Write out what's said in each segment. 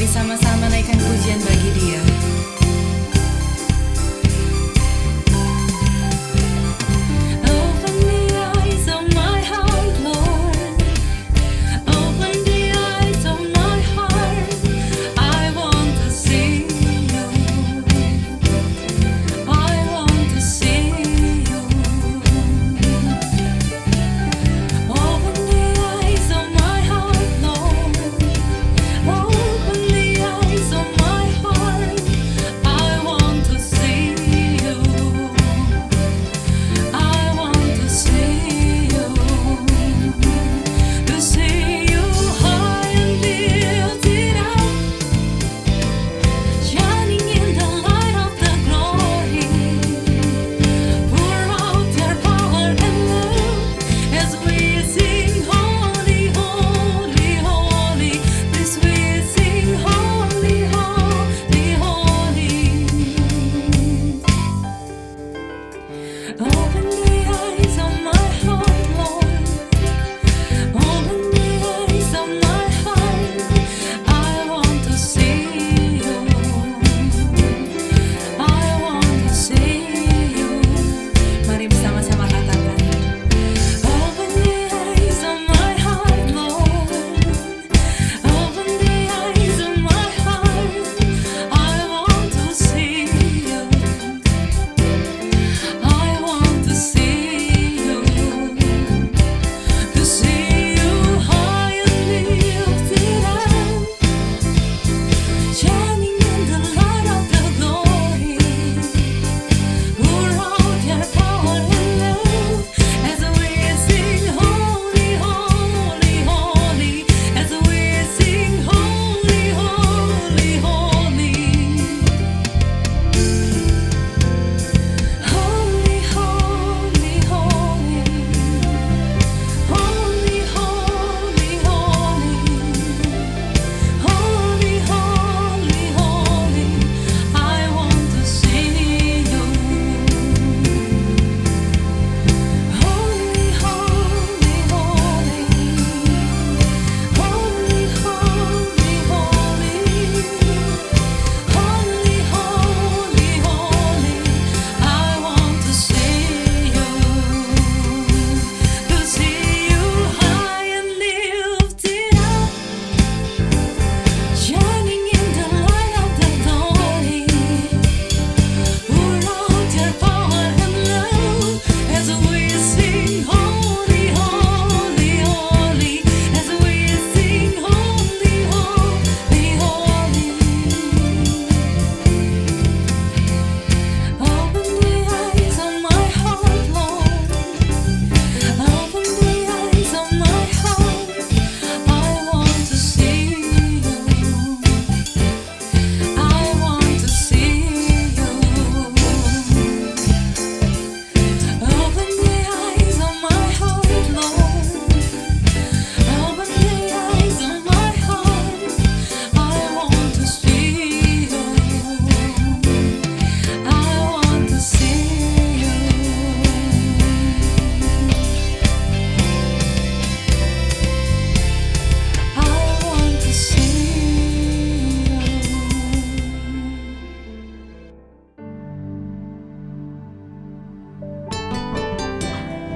Mari sama-sama naikkan pujian bagi Dia.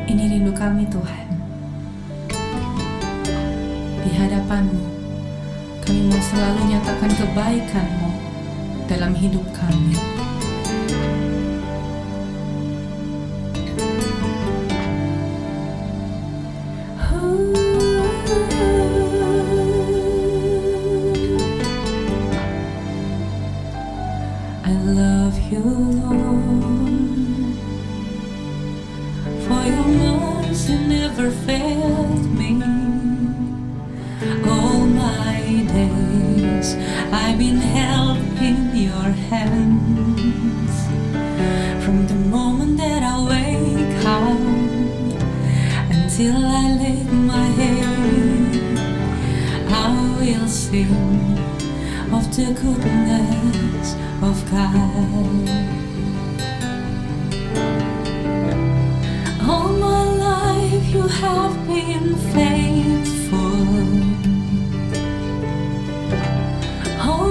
Ini rindu kami Tuhan. Di hadapan-Mu, kami mau selalu nyatakan kebaikan-Mu dalam hidup kami. I love you, Lord, for your mercy never failed me. All my days I've been held in your hands. From the moment that I wake up until I lay my head, I will sing of the goodness of God. All my life you have been faithful. All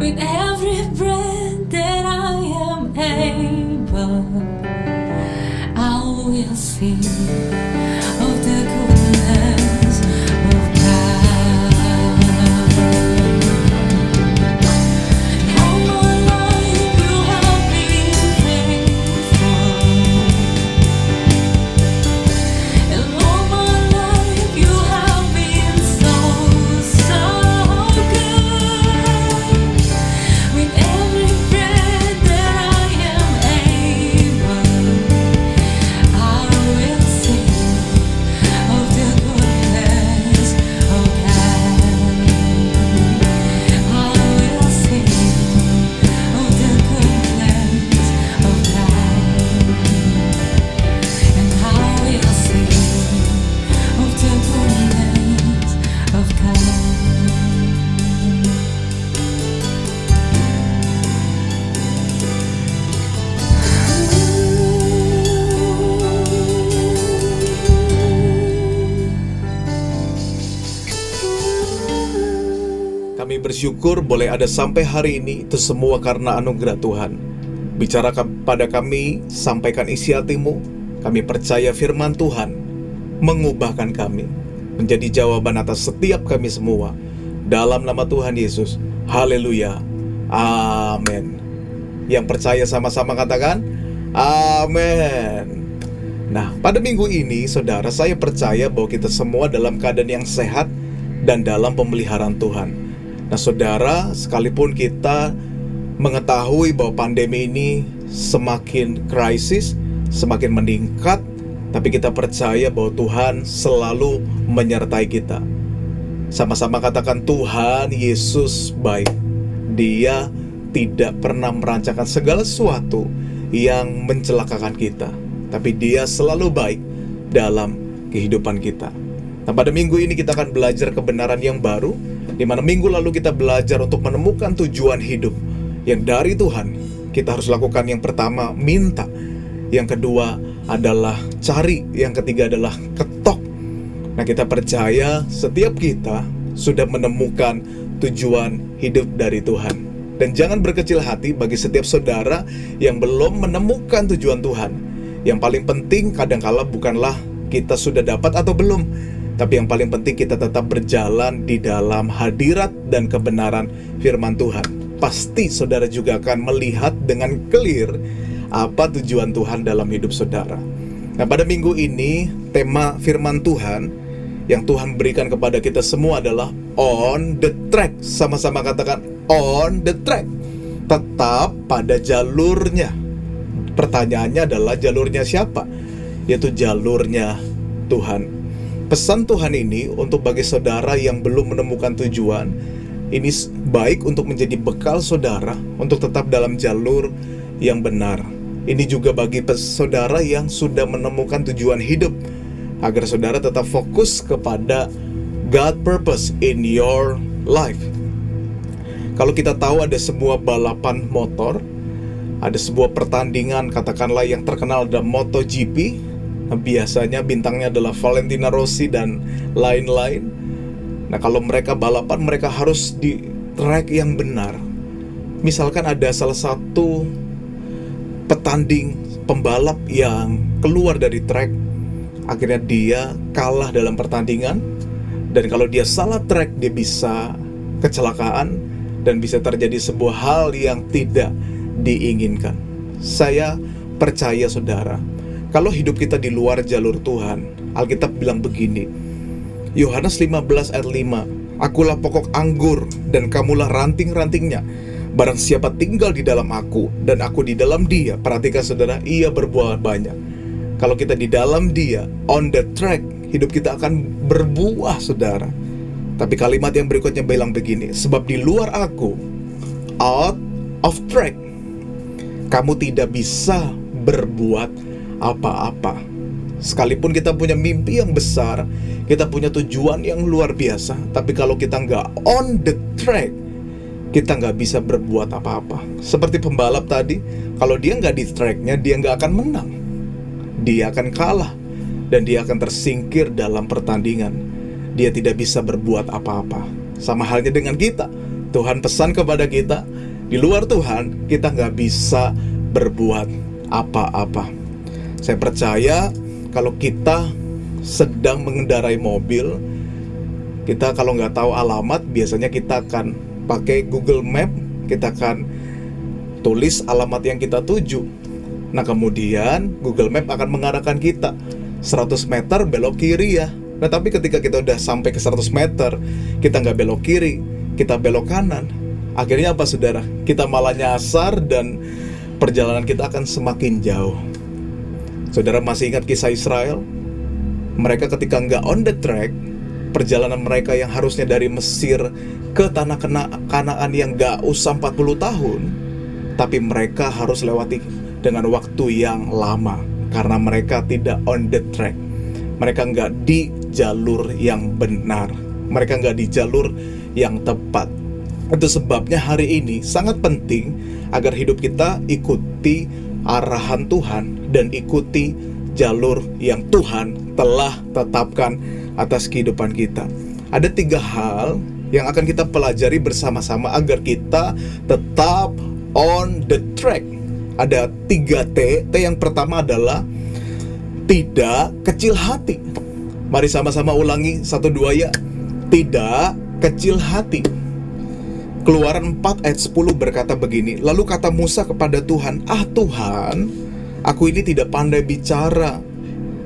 With every breath that I am able, I will sing of the goodness of God. All my life you have been faithful, and all my life you have been so, so good. With every breath that I am able, I will sing of the goodness of God. I will sing of the goodness of God. And I will sing of the goodness of God. Kami bersyukur boleh ada sampai hari ini, itu semua karena anugerah Tuhan. Bicara pada kami, sampaikan isi hatimu. Kami percaya firman Tuhan mengubahkan kami menjadi jawaban atas setiap kami semua. Dalam nama Tuhan Yesus, haleluya, amin. Yang percaya sama-sama katakan, amin. Nah, pada minggu ini, saudara, saya percaya bahwa kita semua dalam keadaan yang sehat dan dalam pemeliharaan Tuhan. Nah, saudara, sekalipun kita mengetahui bahwa pandemi ini semakin krisis, semakin meningkat, tapi kita percaya bahwa Tuhan selalu menyertai kita. Sama-sama katakan, Tuhan Yesus baik. Dia tidak pernah merancangkan segala sesuatu yang mencelakakan kita, tapi Dia selalu baik dalam kehidupan kita. Nah, pada minggu ini kita akan belajar kebenaran yang baru, di mana minggu lalu kita belajar untuk menemukan tujuan hidup yang dari Tuhan. Kita harus lakukan yang pertama, minta. Yang kedua adalah cari. Yang ketiga adalah ketok. Nah, kita percaya setiap kita sudah menemukan tujuan hidup dari Tuhan. Dan jangan berkecil hati bagi setiap saudara yang belum menemukan tujuan Tuhan. Yang paling penting kadangkala bukanlah kita sudah dapat atau belum, tapi yang paling penting kita tetap berjalan di dalam hadirat dan kebenaran firman Tuhan. Pasti saudara juga akan melihat dengan clear apa tujuan Tuhan dalam hidup saudara. Nah, pada minggu ini tema firman Tuhan yang Tuhan berikan kepada kita semua adalah on the track. Sama-sama katakan on the track. Tetap pada jalurnya. Pertanyaannya adalah jalurnya siapa? Yaitu jalurnya Tuhan. Pesan Tuhan ini untuk bagi saudara yang belum menemukan tujuan, ini baik untuk menjadi bekal saudara untuk tetap dalam jalur yang benar. Ini juga bagi saudara yang sudah menemukan tujuan hidup, agar saudara tetap fokus kepada God purpose in your life. Kalau kita tahu ada sebuah balapan motor, ada sebuah pertandingan katakanlah yang terkenal dalam MotoGP. Nah, biasanya bintangnya adalah Valentino Rossi dan lain-lain. Nah, kalau mereka balapan, mereka harus di track yang benar. Misalkan ada salah satu petanding pembalap yang keluar dari track, akhirnya dia kalah dalam pertandingan. Dan kalau dia salah track, dia bisa kecelakaan dan bisa terjadi sebuah hal yang tidak diinginkan. Saya percaya saudara, kalau hidup kita di luar jalur Tuhan, Alkitab bilang begini, Yohanes 15 ayat 5, Akulah pokok anggur dan kamulah ranting-rantingnya. Barang siapa tinggal di dalam aku dan aku di dalam dia, perhatikan saudara, ia berbuah banyak. Kalau kita di dalam dia, on the track, hidup kita akan berbuah saudara. Tapi kalimat yang berikutnya bilang begini, sebab di luar aku, out of track, kamu tidak bisa berbuat apa-apa. Sekalipun kita punya mimpi yang besar, kita punya tujuan yang luar biasa, tapi kalau kita nggak on the track, kita nggak bisa berbuat apa-apa. Seperti pembalap tadi, kalau dia nggak di tracknya, dia nggak akan menang. Dia akan kalah, dan dia akan tersingkir dalam pertandingan. Dia tidak bisa berbuat apa-apa. Sama halnya dengan kita. Tuhan pesan kepada kita, Di luar Tuhan, kita nggak bisa berbuat apa-apa. Saya percaya kalau kita sedang mengendarai mobil, kita kalau nggak tahu alamat, biasanya kita akan pakai Google Map, kita akan tulis alamat yang kita tuju. Nah kemudian Google Map akan mengarahkan kita 100 meter belok kiri ya. Nah tapi ketika kita udah sampai ke 100 meter, kita nggak belok kiri, kita belok kanan. Akhirnya apa saudara? Kita malah nyasar dan perjalanan kita akan semakin jauh. Saudara masih ingat kisah Israel? Mereka ketika nggak on the track, perjalanan mereka yang harusnya dari Mesir ke tanah Kanaan yang nggak usah 40 tahun, tapi mereka harus lewati dengan waktu yang lama karena mereka tidak on the track. Mereka nggak di jalur yang benar, mereka nggak di jalur yang tepat. Itu sebabnya hari ini sangat penting agar hidup kita ikuti arahan Tuhan dan ikuti jalur yang Tuhan telah tetapkan atas kehidupan kita. Ada 3 hal yang akan kita pelajari bersama-sama agar kita tetap on the track. Ada 3 T. T yang pertama adalah tidak kecil hati. Mari sama-sama ulangi 1-2 ya. Tidak kecil hati. Keluaran 4 ayat 10 berkata begini, lalu kata Musa kepada Tuhan, "Ah Tuhan, aku ini tidak pandai bicara,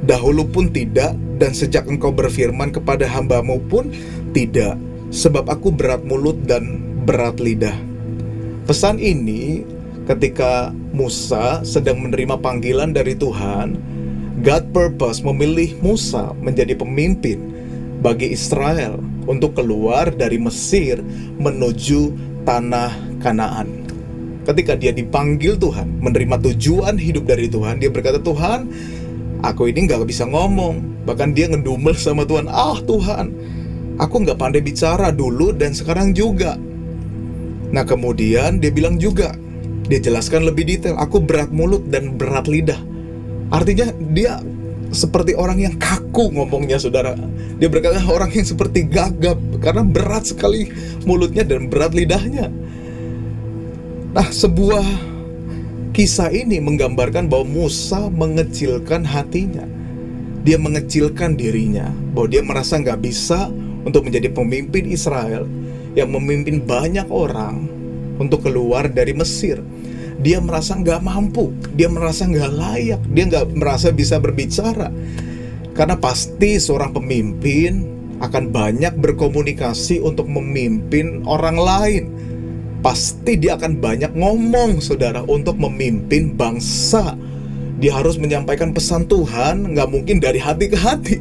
dahulu pun tidak, dan sejak engkau berfirman kepada hamba-Mu pun tidak, sebab aku berat mulut dan berat lidah." Pesan ini ketika Musa sedang menerima panggilan dari Tuhan, God purpose memilih Musa menjadi pemimpin bagi Israel untuk keluar dari Mesir menuju tanah Kanaan. Ketika dia dipanggil Tuhan, menerima tujuan hidup dari Tuhan, dia berkata, "Tuhan, aku ini gak bisa ngomong." Bahkan dia ngedumel sama Tuhan, "Ah Tuhan, aku gak pandai bicara dulu dan sekarang juga." Nah kemudian dia bilang juga, dia jelaskan lebih detail, "Aku berat mulut dan berat lidah." Artinya dia seperti orang yang kaku ngomongnya saudara. Dia berkata orang yang seperti gagap karena berat sekali mulutnya dan berat lidahnya. Nah sebuah kisah ini menggambarkan bahwa Musa mengecilkan hatinya. Dia mengecilkan dirinya, bahwa dia merasa gak bisa untuk menjadi pemimpin Israel yang memimpin banyak orang untuk keluar dari Mesir. Dia merasa gak mampu, dia merasa gak layak, dia gak merasa bisa berbicara. Karena pasti seorang pemimpin akan banyak berkomunikasi untuk memimpin orang lain. Pasti dia akan banyak ngomong saudara untuk memimpin bangsa. Dia harus menyampaikan pesan Tuhan, gak mungkin dari hati ke hati,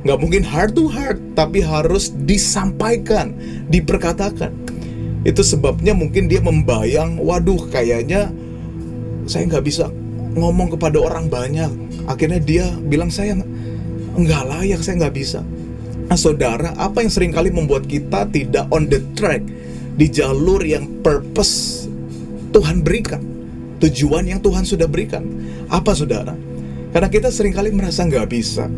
gak mungkin heart to heart, tapi harus disampaikan, diperkatakan. Itu sebabnya mungkin dia membayang, waduh kayaknya saya nggak bisa ngomong kepada orang banyak. Akhirnya dia bilang saya nggak layak, saya nggak bisa. Nah saudara, apa yang seringkali membuat kita tidak on the track, di jalur yang purpose Tuhan berikan, tujuan yang Tuhan sudah berikan? Apa saudara? Karena kita seringkali merasa nggak bisa.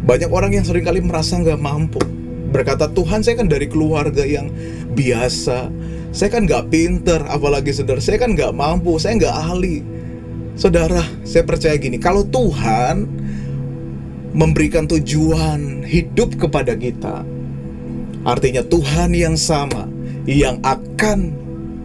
Banyak orang yang seringkali merasa nggak mampu, berkata, "Tuhan, saya kan dari keluarga yang biasa, saya kan gak pinter, apalagi saudara, saya kan gak mampu, saya gak ahli." Saudara, saya percaya gini, kalau Tuhan memberikan tujuan hidup kepada kita, artinya Tuhan yang sama, yang akan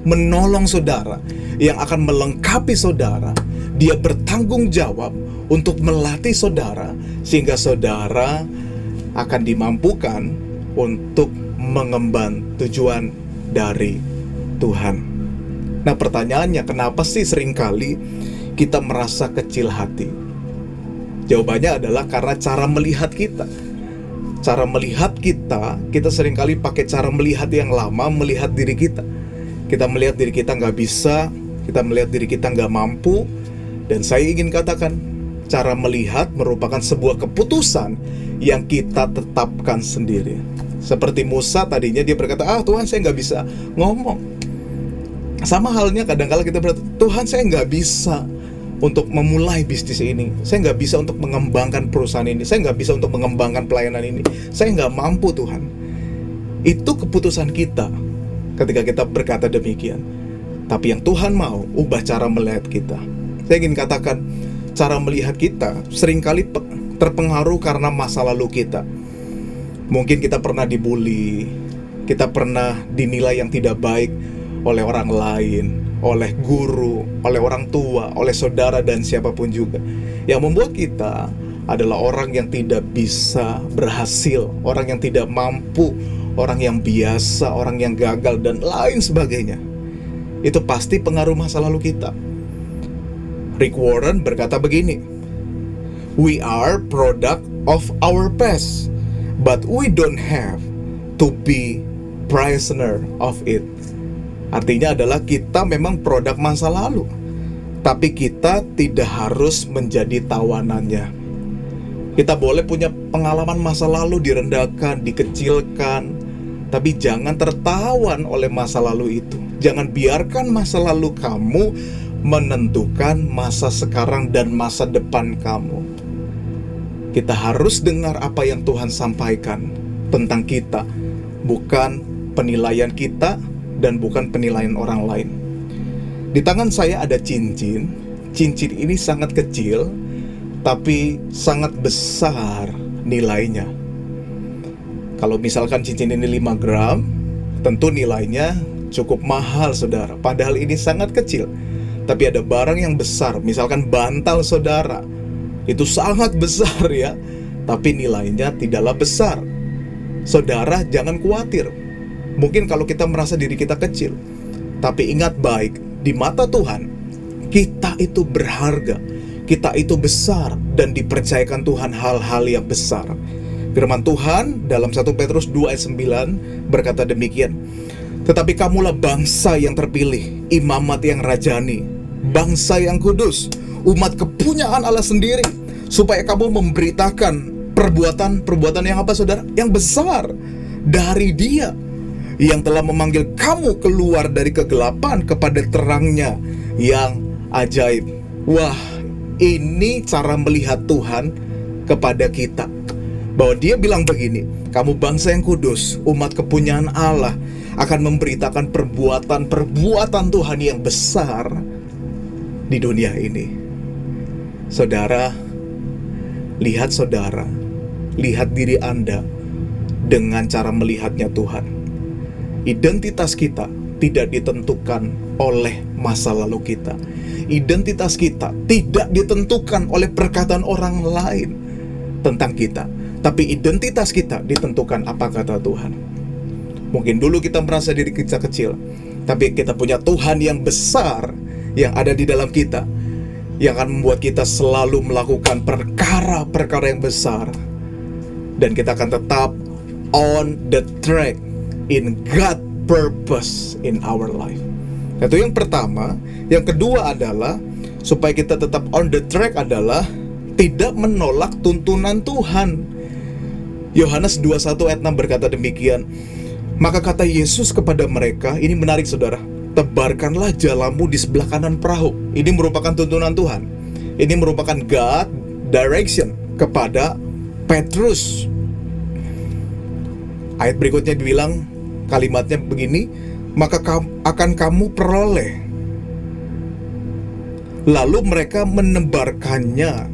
menolong saudara, yang akan melengkapi saudara. Dia bertanggung jawab untuk melatih saudara, sehingga saudara akan dimampukan untuk mengemban tujuan dari Tuhan. Nah pertanyaannya, kenapa sih seringkali kita merasa kecil hati? Jawabannya adalah karena cara melihat kita. Cara melihat kita seringkali pakai cara melihat yang lama, melihat diri kita. Kita melihat diri kita nggak bisa, kita melihat diri kita nggak mampu. Dan saya ingin katakan, cara melihat merupakan sebuah keputusan yang kita tetapkan sendiri. Seperti Musa tadinya dia berkata, "Ah Tuhan, saya nggak bisa ngomong." Sama halnya kadang-kala kita berkata, "Tuhan, saya nggak bisa untuk memulai bisnis ini, saya nggak bisa untuk mengembangkan perusahaan ini, saya nggak bisa untuk mengembangkan pelayanan ini, saya nggak mampu Tuhan." Itu keputusan kita ketika kita berkata demikian. Tapi yang Tuhan mau, ubah cara melihat kita. Saya ingin katakan, cara melihat kita seringkali terpengaruh karena masa lalu kita. Mungkin kita pernah dibully, kita pernah dinilai yang tidak baik oleh orang lain, oleh guru, oleh orang tua, oleh saudara, dan siapapun juga. Yang membuat kita adalah orang yang tidak bisa berhasil, orang yang tidak mampu, orang yang biasa, orang yang gagal, dan lain sebagainya. Itu pasti pengaruh masa lalu kita. Rick Warren berkata begini, "We are product of our past, but we don't have to be prisoner of it." Artinya adalah kita memang produk masa lalu, tapi kita tidak harus menjadi tawanannya. Kita boleh punya pengalaman masa lalu direndahkan, dikecilkan, tapi jangan tertawan oleh masa lalu itu. Jangan biarkan masa lalu kamu menentukan masa sekarang dan masa depan kamu. Kita harus dengar apa yang Tuhan sampaikan tentang kita, bukan penilaian kita dan bukan penilaian orang lain. Di tangan saya ada cincin. Cincin ini sangat kecil, tapi sangat besar nilainya. Kalau misalkan cincin ini 5 gram, tentu nilainya cukup mahal, saudara. Padahal ini sangat kecil, tapi ada barang yang besar, misalkan bantal saudara. Itu sangat besar ya, tapi nilainya tidaklah besar. Saudara, jangan khawatir. Mungkin kalau kita merasa diri kita kecil, tapi ingat baik, di mata Tuhan, kita itu berharga, kita itu besar, dan dipercayakan Tuhan hal-hal yang besar. Firman Tuhan dalam 1 Petrus 2 ayat 9 berkata demikian, "Tetapi kamulah bangsa yang terpilih, imamat yang rajani, bangsa yang kudus, umat kepunyaan Allah sendiri, supaya kamu memberitakan perbuatan yang apa, saudara? Yang besar dari Dia yang telah memanggil kamu keluar dari kegelapan kepada terangnya yang ajaib." Wah, ini cara melihat Tuhan kepada kita, bahwa Dia bilang begini, kamu bangsa yang kudus, umat kepunyaan Allah, akan memberitakan perbuatan Tuhan yang besar di dunia ini. Saudara, lihat diri Anda dengan cara melihatnya Tuhan. Identitas kita tidak ditentukan oleh masa lalu kita. Identitas kita tidak ditentukan oleh perkataan orang lain tentang kita, tapi identitas kita ditentukan apa kata Tuhan. Mungkin dulu kita merasa diri kita kecil, tapi kita punya Tuhan yang besar yang ada di dalam kita, yang akan membuat kita selalu melakukan perkara-perkara yang besar, dan kita akan tetap on the track in God purpose in our life. Itu yang pertama. Yang kedua adalah supaya kita tetap on the track adalah tidak menolak tuntunan Tuhan. Yohanes 21 ayat 6 berkata demikian, "Maka kata Yesus kepada mereka," ini menarik saudara, "tebarkanlah jalamu di sebelah kanan perahu." Ini merupakan tuntunan Tuhan. Ini merupakan God direction kepada Petrus. Ayat berikutnya dibilang, kalimatnya begini, "Maka akan kamu peroleh." Lalu mereka menebarkannya,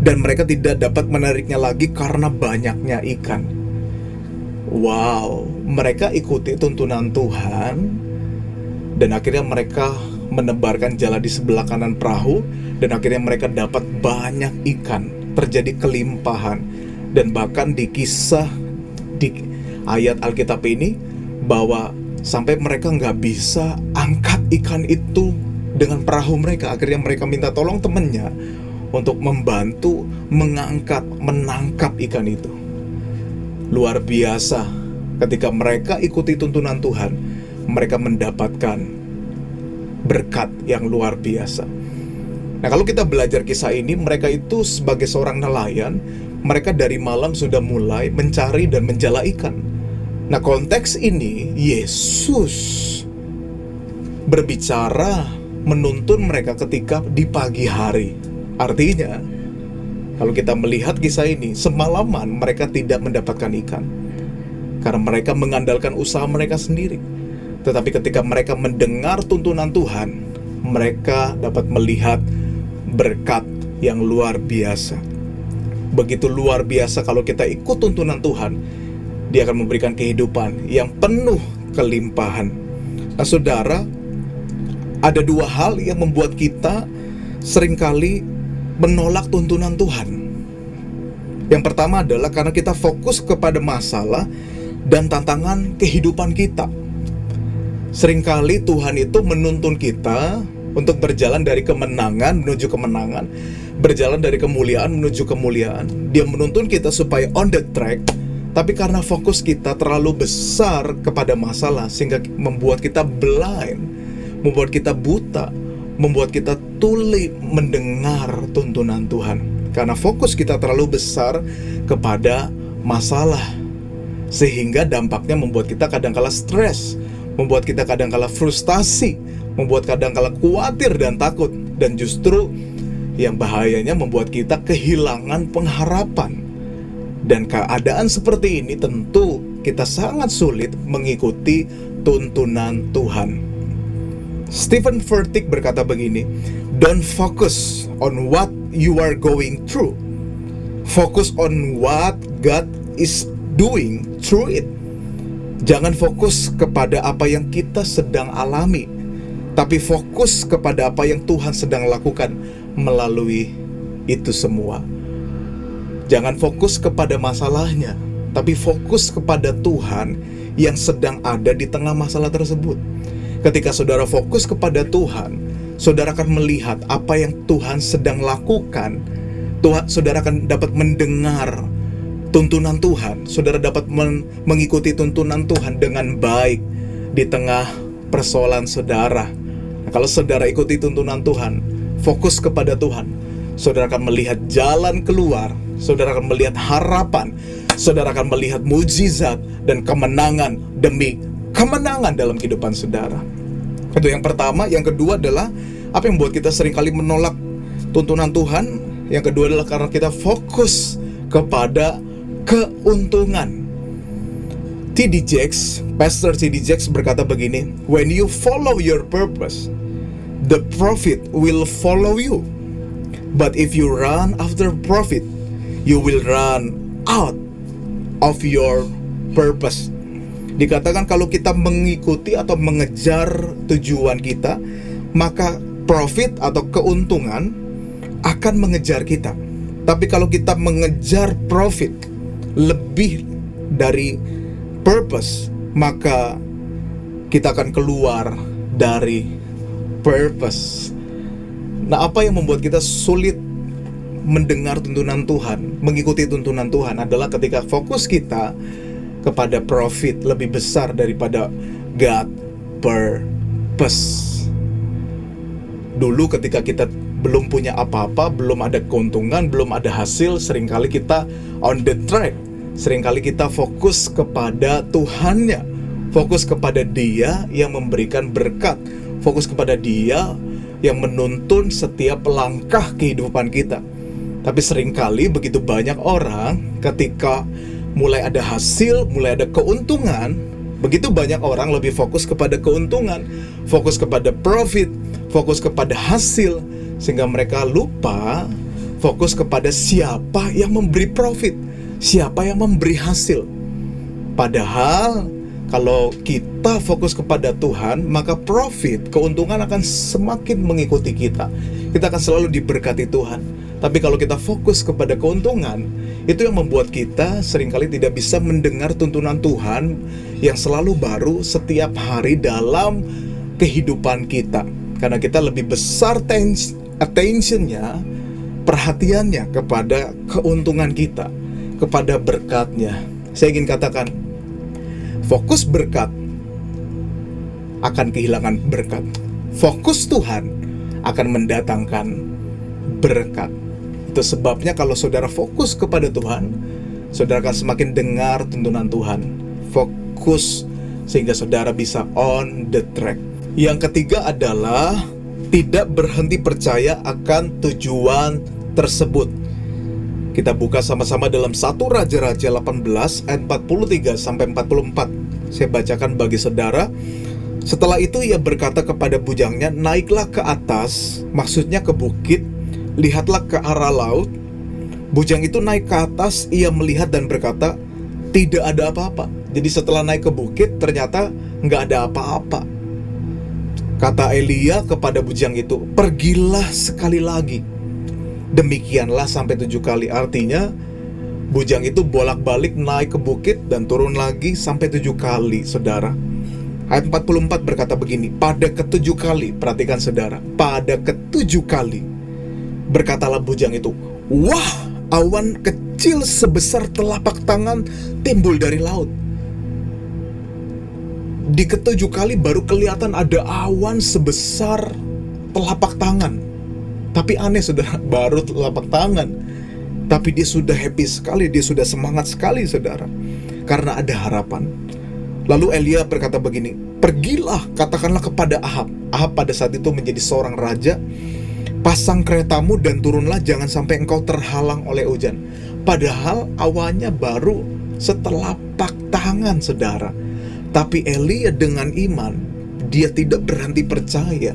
dan mereka tidak dapat menariknya lagi karena banyaknya ikan. Wow, mereka ikuti tuntunan Tuhan, dan akhirnya mereka menebarkan jala di sebelah kanan perahu, dan akhirnya mereka dapat banyak ikan, terjadi kelimpahan. Dan bahkan di kisah di ayat Alkitab ini, bahwa sampai mereka nggak bisa angkat ikan itu dengan perahu mereka. Akhirnya mereka minta tolong temannya untuk membantu menangkap ikan itu. Luar biasa, ketika mereka ikuti tuntunan Tuhan, mereka mendapatkan berkat yang luar biasa. Nah, kalau kita belajar kisah ini, mereka itu sebagai seorang nelayan, mereka dari malam sudah mulai mencari dan menjala ikan. Nah, konteks ini Yesus berbicara menuntun mereka ketika di pagi hari. Artinya, kalau kita melihat kisah ini, semalaman mereka tidak mendapatkan ikan karena mereka mengandalkan usaha mereka sendiri. Tetapi ketika mereka mendengar tuntunan Tuhan, mereka dapat melihat berkat yang luar biasa. Begitu luar biasa kalau kita ikut tuntunan Tuhan, Dia akan memberikan kehidupan yang penuh kelimpahan. Nah, saudara, ada dua hal yang membuat kita seringkali menolak tuntunan Tuhan. Yang pertama adalah karena kita fokus kepada masalah dan tantangan kehidupan kita. Seringkali Tuhan itu menuntun kita untuk berjalan dari kemenangan menuju kemenangan, berjalan dari kemuliaan menuju kemuliaan. Dia menuntun kita supaya on the track, tapi karena fokus kita terlalu besar kepada masalah, sehingga membuat kita blind, membuat kita buta, membuat kita tuli mendengar tuntunan Tuhan. Karena fokus kita terlalu besar kepada masalah, sehingga dampaknya membuat kita kadangkala stres, membuat kita kadangkala frustasi, membuat kadangkala khawatir dan takut. Dan justru yang bahayanya membuat kita kehilangan pengharapan. Dan keadaan seperti ini tentu kita sangat sulit mengikuti tuntunan Tuhan. Stephen Furtick berkata begini, "Don't focus on what you are going through. Focus on what God is doing through it." Jangan fokus kepada apa yang kita sedang alami, tapi fokus kepada apa yang Tuhan sedang lakukan melalui itu semua. Jangan fokus kepada masalahnya, tapi fokus kepada Tuhan yang sedang ada di tengah masalah tersebut. Ketika saudara fokus kepada Tuhan, saudara akan melihat apa yang Tuhan sedang lakukan. Saudara akan dapat mendengar tuntunan Tuhan. Saudara dapat mengikuti tuntunan Tuhan dengan baik di tengah persoalan saudara. Nah, kalau saudara ikuti tuntunan Tuhan, fokus kepada Tuhan, saudara akan melihat jalan keluar, saudara akan melihat harapan, saudara akan melihat mujizat dan kemenangan demi kemenangan dalam kehidupan saudara. Itu yang pertama. Yang kedua adalah apa yang membuat kita seringkali menolak tuntunan Tuhan. Yang kedua adalah karena kita fokus kepada keuntungan. Pastor T.D. Jakes berkata begini, "When you follow your purpose, the profit will follow you. But if you run after profit, you will run out of your purpose." Dikatakan kalau kita mengikuti atau mengejar tujuan kita, maka profit atau keuntungan akan mengejar kita. Tapi kalau kita mengejar profit lebih dari purpose, maka kita akan keluar dari purpose. Nah, apa yang membuat kita sulit mendengar tuntunan Tuhan, mengikuti tuntunan Tuhan adalah ketika fokus kita kepada profit lebih besar daripada God purpose. Dulu ketika kita belum punya apa-apa, belum ada keuntungan, belum ada hasil, seringkali kita on the track. Seringkali kita fokus kepada Tuhannya, fokus kepada Dia yang memberikan berkat, fokus kepada Dia yang menuntun setiap langkah kehidupan kita. Tapi seringkali begitu banyak orang ketika mulai ada hasil, mulai ada keuntungan, begitu banyak orang lebih fokus kepada keuntungan, fokus kepada profit, fokus kepada hasil, sehingga mereka lupa fokus kepada siapa yang memberi profit, siapa yang memberi hasil. Padahal kalau kita fokus kepada Tuhan, maka profit, keuntungan akan semakin mengikuti kita. Kita akan selalu diberkati Tuhan. Tapi kalau kita fokus kepada keuntungan, itu yang membuat kita seringkali tidak bisa mendengar tuntunan Tuhan yang selalu baru setiap hari dalam kehidupan kita. Karena kita lebih besar attention-nya, perhatiannya kepada keuntungan kita, kepada berkatnya. Saya ingin katakan, fokus berkat akan kehilangan berkat. Fokus Tuhan akan mendatangkan berkat. Itu sebabnya kalau saudara fokus kepada Tuhan, saudara akan semakin dengar tuntunan Tuhan. Fokus sehingga saudara bisa on the track. Yang ketiga adalah tidak berhenti percaya akan tujuan tersebut. Kita buka sama-sama dalam 1 Raja-Raja 18 ayat 43 sampai 44. Saya bacakan bagi saudara. Setelah itu ia berkata kepada bujangnya, naiklah ke atas, maksudnya ke bukit, lihatlah ke arah laut. Bujang itu naik ke atas, ia melihat dan berkata, tidak ada apa-apa. Jadi setelah naik ke bukit, ternyata nggak ada apa-apa. Kata Elia kepada bujang itu, pergilah sekali lagi. Demikianlah sampai 7 kali. Artinya, bujang itu bolak-balik naik ke bukit dan turun lagi sampai 7 kali, saudara. Ayat 44 berkata begini, pada ke-7 kali, perhatikan saudara, pada ke-7 kali, berkatalah bujang itu, wah, awan kecil sebesar telapak tangan timbul dari laut. Di ke-7 kali baru kelihatan ada awan sebesar telapak tangan. Tapi aneh saudara, baru telapak tangan. Tapi dia sudah happy sekali, dia sudah semangat sekali saudara, karena ada harapan. Lalu Elia berkata begini, pergilah, katakanlah kepada Ahab. Ahab pada saat itu menjadi seorang raja. Pasang keretamu dan turunlah, jangan sampai engkau terhalang oleh hujan. Padahal awannya baru setelapak tangan saudara. Tapi Elia dengan iman, dia tidak berhenti percaya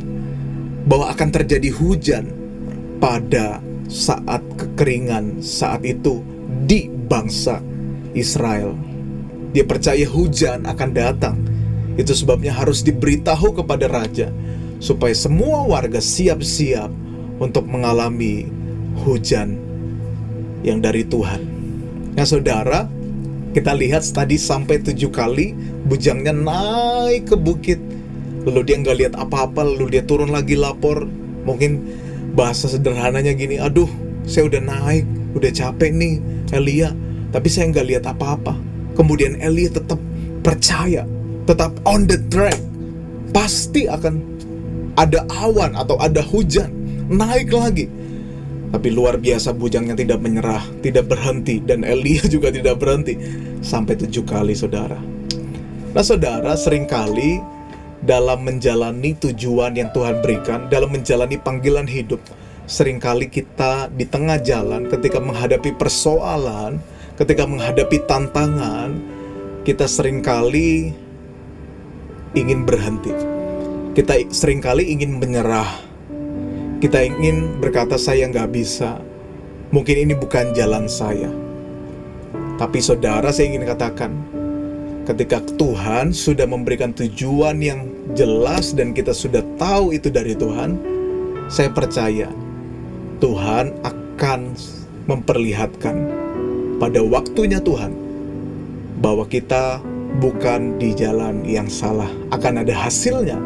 bahwa akan terjadi hujan pada saat kekeringan saat itu di bangsa Israel. Dia percaya hujan akan datang. Itu sebabnya harus diberitahu kepada raja, supaya semua warga siap-siap untuk mengalami hujan yang dari Tuhan. Nah saudara, kita lihat tadi sampai 7 kali bujangnya naik ke bukit, lalu dia nggak lihat apa-apa, lalu dia turun lagi lapor. Mungkin bahasa sederhananya gini, aduh saya udah naik, udah capek nih Elia, tapi saya nggak lihat apa-apa. Kemudian Elia tetap percaya, tetap on the track, pasti akan ada awan atau ada hujan, naik lagi. Tapi luar biasa, bujangnya tidak menyerah, tidak berhenti, dan Elia juga tidak berhenti sampai 7 kali saudara. Nah saudara, seringkali dalam menjalani tujuan yang Tuhan berikan, dalam menjalani panggilan hidup, seringkali kita di tengah jalan ketika menghadapi persoalan, ketika menghadapi tantangan, kita seringkali ingin berhenti. Kita seringkali ingin menyerah. Kita ingin berkata, saya nggak bisa, mungkin ini bukan jalan saya. Tapi saudara, saya ingin katakan, ketika Tuhan sudah memberikan tujuan yang jelas dan kita sudah tahu itu dari Tuhan, saya percaya Tuhan akan memperlihatkan pada waktunya Tuhan bahwa kita bukan di jalan yang salah. Akan ada hasilnya,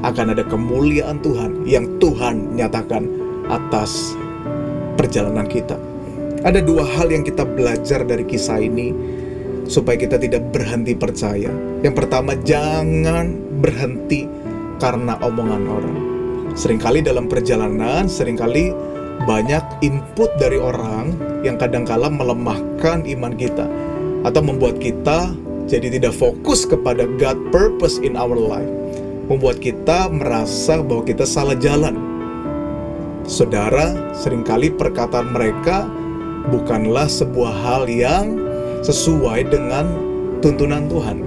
akan ada kemuliaan Tuhan yang Tuhan nyatakan atas perjalanan kita. Ada 2 hal yang kita belajar dari kisah ini supaya kita tidak berhenti percaya. Yang pertama, jangan berhenti karena omongan orang. Seringkali dalam perjalanan, seringkali banyak input dari orang yang kadangkala melemahkan iman kita atau membuat kita jadi tidak fokus kepada God purpose in our life, membuat kita merasa bahwa kita salah jalan. Saudara, seringkali perkataan mereka bukanlah sebuah hal yang sesuai dengan tuntunan Tuhan.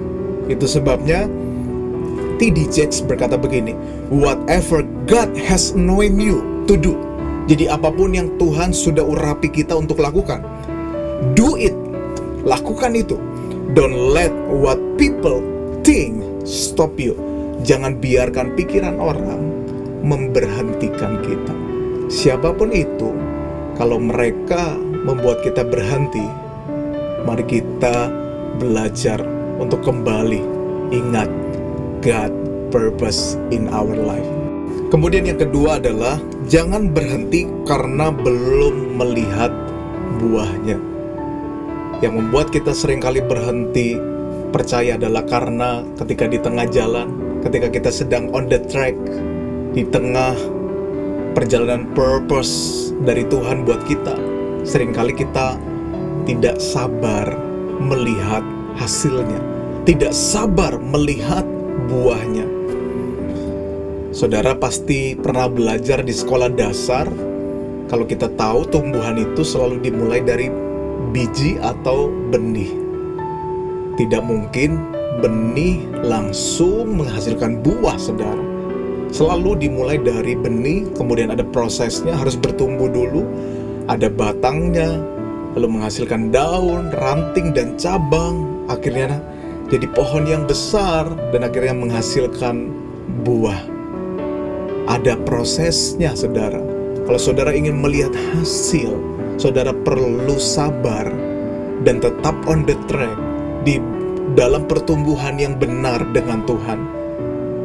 Itu sebabnya T.D. Jakes berkata begini, whatever God has known you to do. Jadi apapun yang Tuhan sudah urapi kita untuk lakukan, do it, lakukan itu. Don't let what people think stop you. Jangan biarkan pikiran orang memberhentikan kita. Siapapun itu, kalau mereka membuat kita berhenti, mari kita belajar untuk kembali ingat God purpose in our life. Kemudian yang kedua adalah jangan berhenti karena belum melihat buahnya. Yang membuat kita seringkali berhenti percaya adalah karena ketika di tengah jalan, ketika kita sedang on the track, di tengah perjalanan purpose dari Tuhan buat kita, seringkali kita tidak sabar melihat hasilnya, tidak sabar melihat buahnya. Saudara pasti pernah belajar di sekolah dasar, kalau kita tahu tumbuhan itu selalu dimulai dari biji atau benih. Tidak mungkin benih langsung menghasilkan buah, saudara. Selalu dimulai dari benih, kemudian ada prosesnya, harus bertumbuh dulu, ada batangnya, lalu menghasilkan daun, ranting, dan cabang, akhirnya jadi pohon yang besar, dan akhirnya menghasilkan buah. Ada prosesnya, saudara. Kalau saudara ingin melihat hasil, saudara perlu sabar dan tetap on the track di dalam pertumbuhan yang benar dengan Tuhan.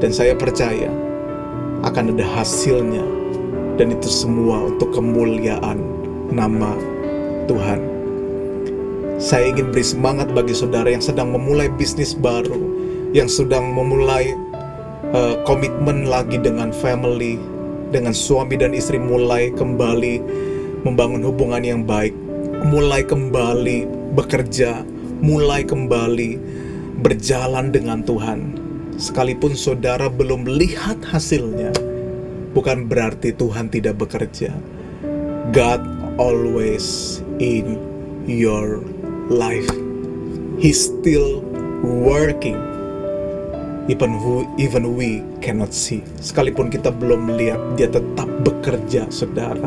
Dan saya percaya akan ada hasilnya, dan itu semua untuk kemuliaan nama Tuhan. Saya ingin beri semangat bagi saudara yang sedang memulai bisnis baru, yang sedang memulai komitmen lagi dengan family, dengan suami dan istri, mulai kembali membangun hubungan yang baik, mulai kembali bekerja, mulai kembali berjalan dengan Tuhan. Sekalipun saudara belum lihat hasilnya, bukan berarti Tuhan tidak bekerja. God always in your life. He's still working. Even we cannot see. Sekalipun kita belum melihat, dia tetap bekerja, saudara.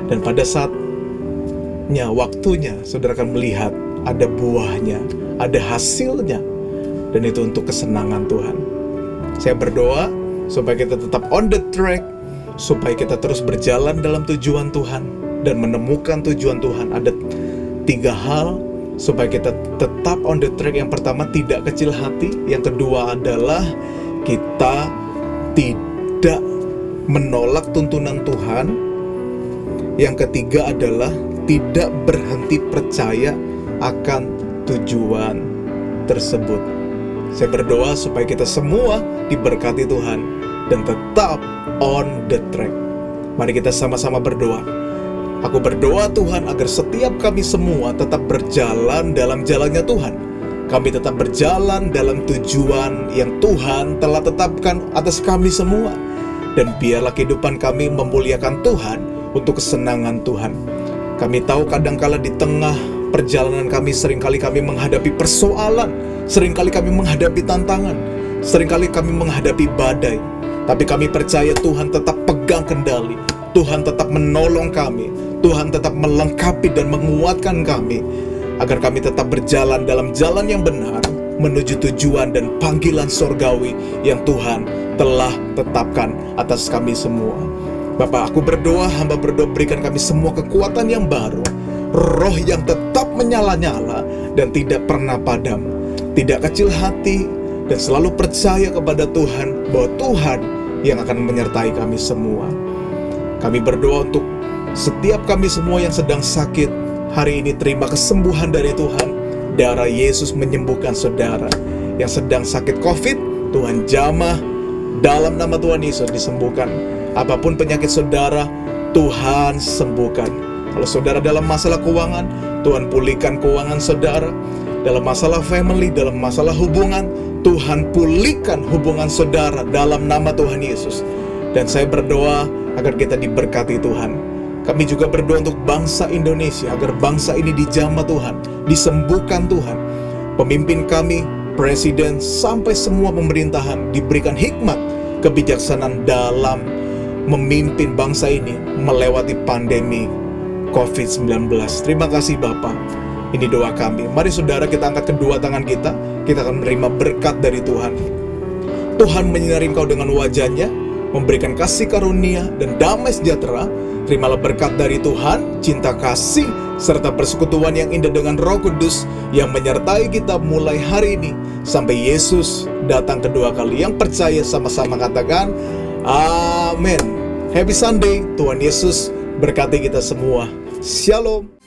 Dan pada saatnya, waktunya, saudara akan melihat ada buahnya, ada hasilnya. Dan itu untuk kesenangan Tuhan. Saya berdoa supaya kita tetap on the track, supaya kita terus berjalan dalam tujuan Tuhan dan menemukan tujuan Tuhan. Ada 3 hal supaya kita tetap on the track. Yang pertama, tidak kecil hati. Yang kedua adalah kita tidak menolak tuntunan Tuhan. Yang ketiga adalah tidak berhenti percaya akan tujuan tersebut. Saya berdoa supaya kita semua diberkati Tuhan dan tetap on the track. Mari kita sama-sama berdoa. Aku berdoa Tuhan agar setiap kami semua tetap berjalan dalam jalannya Tuhan. Kami tetap berjalan dalam tujuan yang Tuhan telah tetapkan atas kami semua. Dan biarlah kehidupan kami memuliakan Tuhan untuk kesenangan Tuhan. Kami tahu kadangkala di tengah perjalanan kami seringkali kami menghadapi persoalan, seringkali kami menghadapi tantangan, seringkali kami menghadapi badai. Tapi kami percaya Tuhan tetap pegang kendali, Tuhan tetap menolong kami, Tuhan tetap melengkapi dan menguatkan kami, agar kami tetap berjalan dalam jalan yang benar, menuju tujuan dan panggilan sorgawi yang Tuhan telah tetapkan atas kami semua. Bapa, aku berdoa, hamba berdoa, berikan kami semua kekuatan yang baru, roh yang tetap menyala-nyala dan tidak pernah padam, tidak kecil hati, dan selalu percaya kepada Tuhan bahwa Tuhan yang akan menyertai kami semua. Kami berdoa untuk setiap kami semua yang sedang sakit, hari ini terima kesembuhan dari Tuhan. Darah Yesus menyembuhkan saudara yang sedang sakit COVID. Tuhan jamah dalam nama Tuhan Yesus disembuhkan. Apapun penyakit saudara, Tuhan sembuhkan. Kalau saudara dalam masalah keuangan, Tuhan pulihkan keuangan saudara. Dalam masalah family, dalam masalah hubungan, Tuhan pulihkan hubungan saudara dalam nama Tuhan Yesus. Dan saya berdoa agar kita diberkati Tuhan. Kami juga berdoa untuk bangsa Indonesia, agar bangsa ini dijamah Tuhan, disembuhkan Tuhan. Pemimpin kami, presiden, sampai semua pemerintahan diberikan hikmat, kebijaksanaan dalam memimpin bangsa ini melewati pandemi COVID-19. Terima kasih Bapa. Ini doa kami. Mari saudara, kita angkat kedua tangan kita akan menerima berkat dari Tuhan. Tuhan menyinari engkau dengan wajahnya, memberikan kasih karunia dan damai sejahtera. Terimalah berkat dari Tuhan, cinta kasih, serta persekutuan yang indah dengan Roh Kudus yang menyertai kita mulai hari ini sampai Yesus datang kedua kali. Yang percaya sama-sama katakan amin. Happy Sunday. Tuhan Yesus berkati kita semua. Shalom.